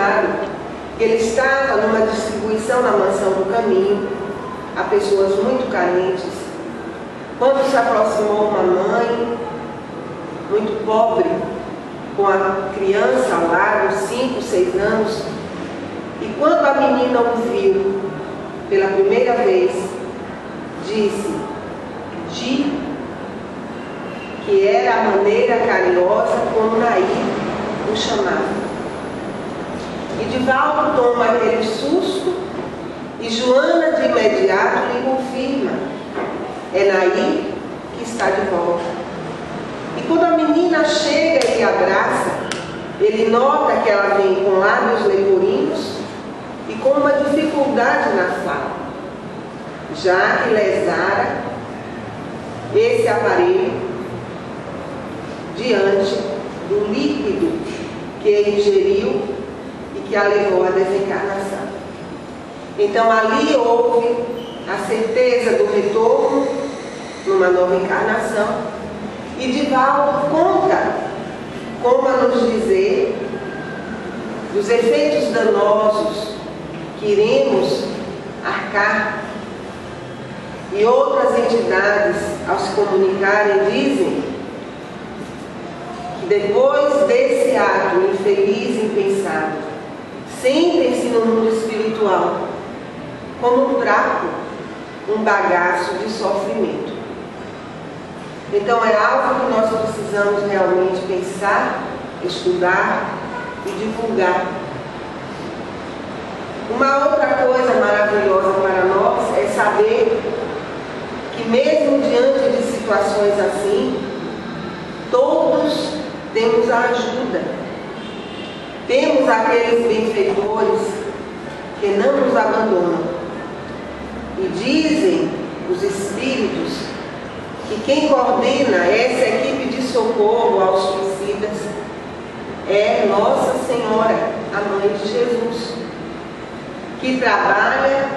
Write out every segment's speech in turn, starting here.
chamado. Ele estava numa distribuição na Mansão do Caminho a pessoas muito carentes. Quando se aproximou uma mãe muito pobre, com a criança ao lado, 5, 6 anos, e quando a menina o viu pela primeira vez, disse que era a maneira carinhosa como Nair o chamava. E Divaldo toma aquele susto e Joana de imediato lhe confirma: é Nair que está de volta. E quando a menina chega e abraça, ele nota que ela vem com lábios leporinhos e com uma dificuldade na fala, já que lesara esse aparelho diante do líquido que ele ingeriu e que a levou à desencarnação. Então ali houve a certeza do retorno numa nova encarnação, e Divaldo conta como a nos dizer dos efeitos danosos que iremos arcar. E outras entidades, ao se comunicarem, dizem que depois desse ato infeliz e impensado, sentem-se no mundo espiritual como um trapo, um bagaço de sofrimento. Então é algo que nós precisamos realmente pensar, estudar e divulgar. Uma outra coisa maravilhosa para nós é saber que mesmo diante de situações assim, todos temos a ajuda. Temos aqueles benfeitores que não nos abandonam. E dizem os espíritos que quem coordena essa equipe de socorro aos suicidas é Nossa Senhora, a Mãe de Jesus, que trabalha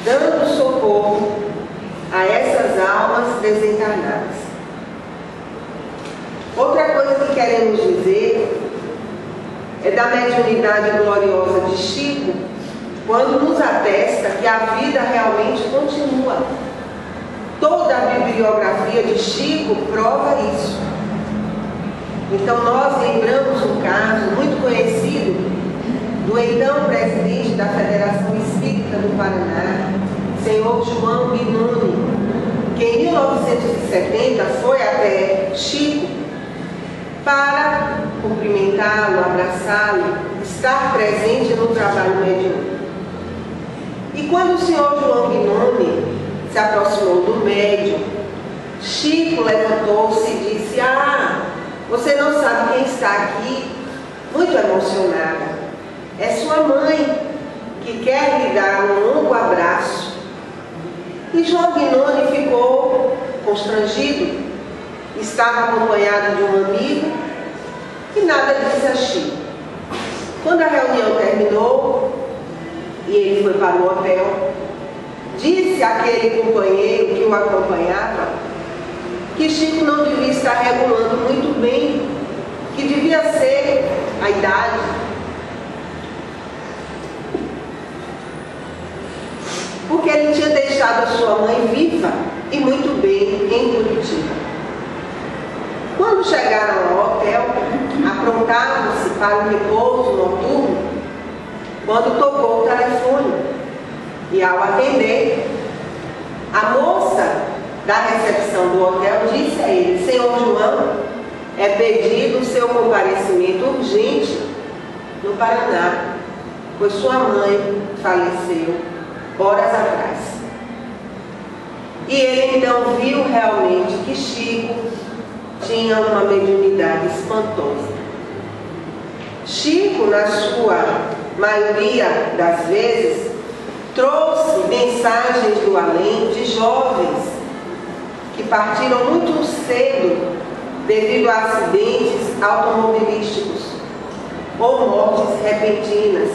dando socorro a essas almas desencarnadas. Outra coisa que queremos dizer é da mediunidade gloriosa de Chico, quando nos atesta que a vida realmente continua. Toda a bibliografia de Chico prova isso. Então nós lembramos um caso muito conhecido do então presidente da Federação Espírita do Paraná, senhor João Binoni, que em 1970 foi até Chico para cumprimentá-lo, abraçá-lo, estar presente no trabalho mediúnico. E quando o senhor João Binoni se aproximou do médium, Chico levantou-se e disse: você não sabe quem está aqui? Muito emocionada. É sua mãe, que quer lhe dar um longo abraço. E João Binoni ficou constrangido. Estava acompanhado de um amigo e nada disse a Chico. Quando a reunião terminou e ele foi para o hotel, disse àquele companheiro que o acompanhava que Chico não devia estar regulando muito bem, que devia ser a idade. Porque ele tinha deixado a sua mãe viva e muito bem em Curitiba. Quando chegaram ao hotel, aprontavam-se para o repouso noturno, quando tocou o telefone. E ao atender, a moça da recepção do hotel disse a ele: senhor João, é pedido o seu comparecimento urgente no Paraná, pois sua mãe faleceu horas atrás. E ele então viu realmente que Chico tinha uma mediunidade espantosa. Chico, na sua maioria das vezes, trouxe mensagens do além de jovens que partiram muito cedo devido a acidentes automobilísticos ou mortes repentinas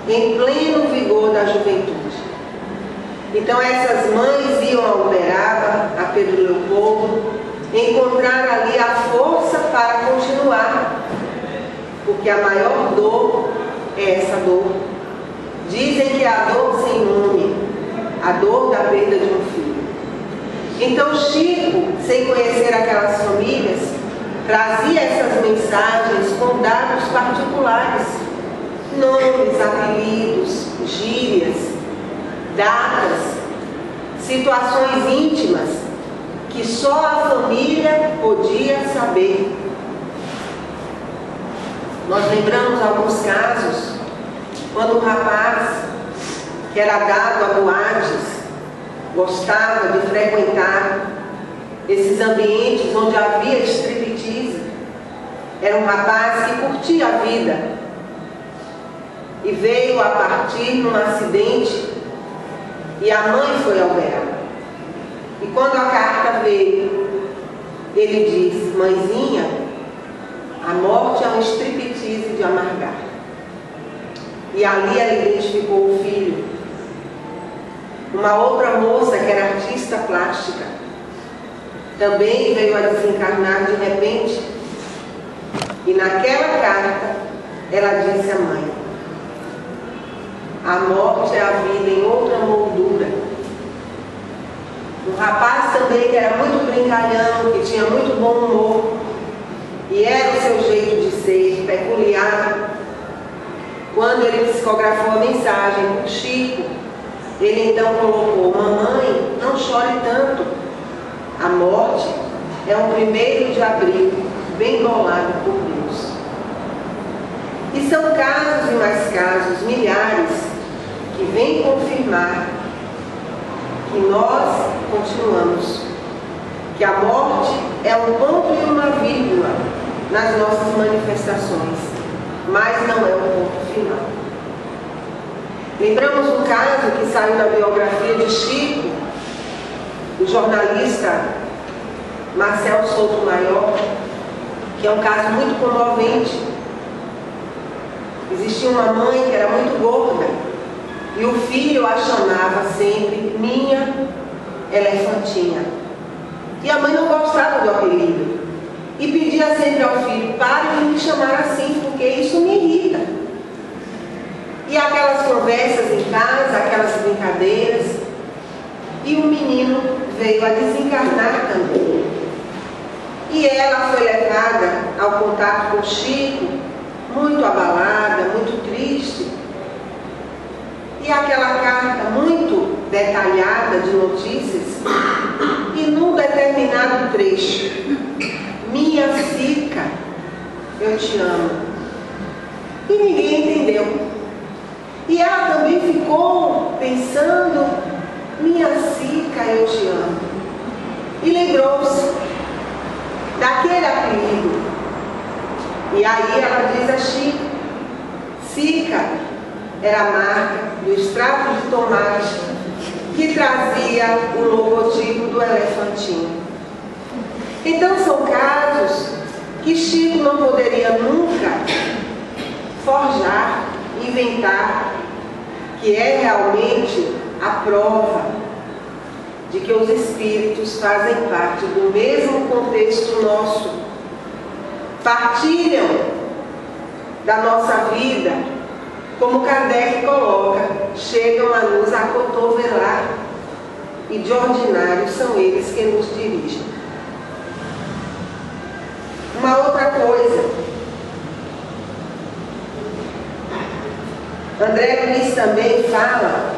em pleno vigor da juventude. Então essas mães iam a Uberaba, a Pedro Leopoldo, encontrar ali a força para continuar, porque a maior dor é essa dor. Dizem que é a dor sem nome, a dor da perda de um filho. Então Chico, sem conhecer aquelas famílias, trazia essas mensagens com dados particulares, nomes, apelidos, gírias, datas, situações íntimas que só a família podia saber. Nós lembramos alguns casos, quando um rapaz que era dado a boates, gostava de frequentar esses ambientes onde havia striptease. Era um rapaz que curtia a vida e veio a partir num acidente e a mãe foi albergar. E quando a carta veio, ele diz: mãezinha, a morte é um striptease de amargar. E ali ela identificou o filho. Uma outra moça que era artista plástica também veio a desencarnar de repente. E naquela carta ela disse à mãe: a morte é a vida em outra moldura. Um rapaz também que era muito brincalhão, que tinha muito bom humor, e era o seu jeito de ser peculiar. Quando ele psicografou a mensagem para o Chico, ele então colocou: mamãe, não chore tanto. A morte é o 1º de abril, bem bolado por Deus. E são casos e mais casos, milhares, que vêm confirmar que nós continuamos, que a morte é um ponto e uma vírgula nas nossas manifestações, mas não é o ponto final. Lembramos um caso que saiu na biografia de Chico, do jornalista Marcel Souto Maior, que é um caso muito comovente. Existia uma mãe que era muito gorda e o filho a chamava sempre minha elefantinha. E a mãe não gostava do apelido e pedia sempre ao filho: pare de me chamar assim, porque isso me irrita. E aquelas conversas em casa, aquelas brincadeiras, e o menino veio a desencarnar também. E ela foi levada ao contato com Chico, muito abalada, muito triste. E aquela carta muito detalhada de notícias, e num determinado trecho: minha Cica, eu te amo. E ninguém entendeu. E ela também ficou pensando: minha Cica, eu te amo. E lembrou-se daquele apelido. E aí ela diz a Chico: Cica era a marca do extrato de tomate que trazia o logotipo do elefantinho. Então são casos que Chico não poderia nunca forjar, inventar, que é realmente a prova de que os espíritos fazem parte do mesmo contexto nosso, partilham da nossa vida, como Kardec coloca, chegam a nos acotovelar, e de ordinário são eles que nos dirigem. Uma outra coisa, André Luiz também fala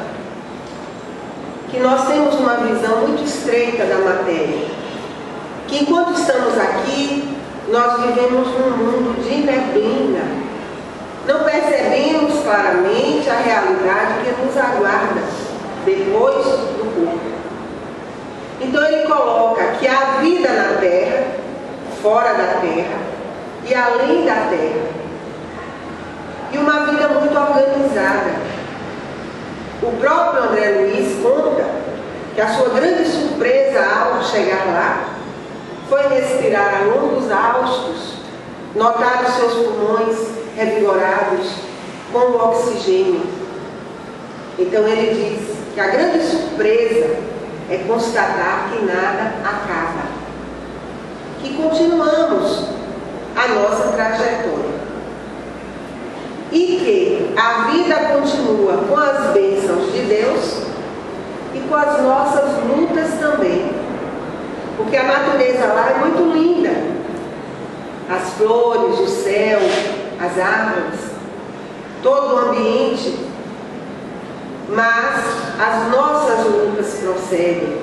que nós temos uma visão muito estreita da matéria, que enquanto estamos aqui, nós vivemos num mundo de neblina, não percebemos claramente a realidade que nos aguarda depois do corpo. Então ele coloca que há vida na terra, fora da terra e além da terra, e uma vida muito organizada. O próprio André Luiz conta que a sua grande surpresa ao chegar lá foi respirar a longos haustos, notar os seus pulmões revigorados com o oxigênio. Então ele diz que a grande surpresa é constatar que nada acaba, que continuamos a nossa trajetória e que a vida continua com as bênçãos de Deus e com as nossas lutas também. Porque a natureza lá é muito linda. As flores, o céu, as árvores, todo o ambiente. Mas as nossas lutas prosseguem.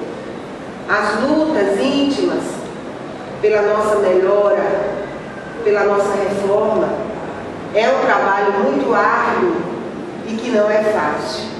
As lutas íntimas pela nossa melhora, pela nossa reforma, é um trabalho muito árduo e que não é fácil.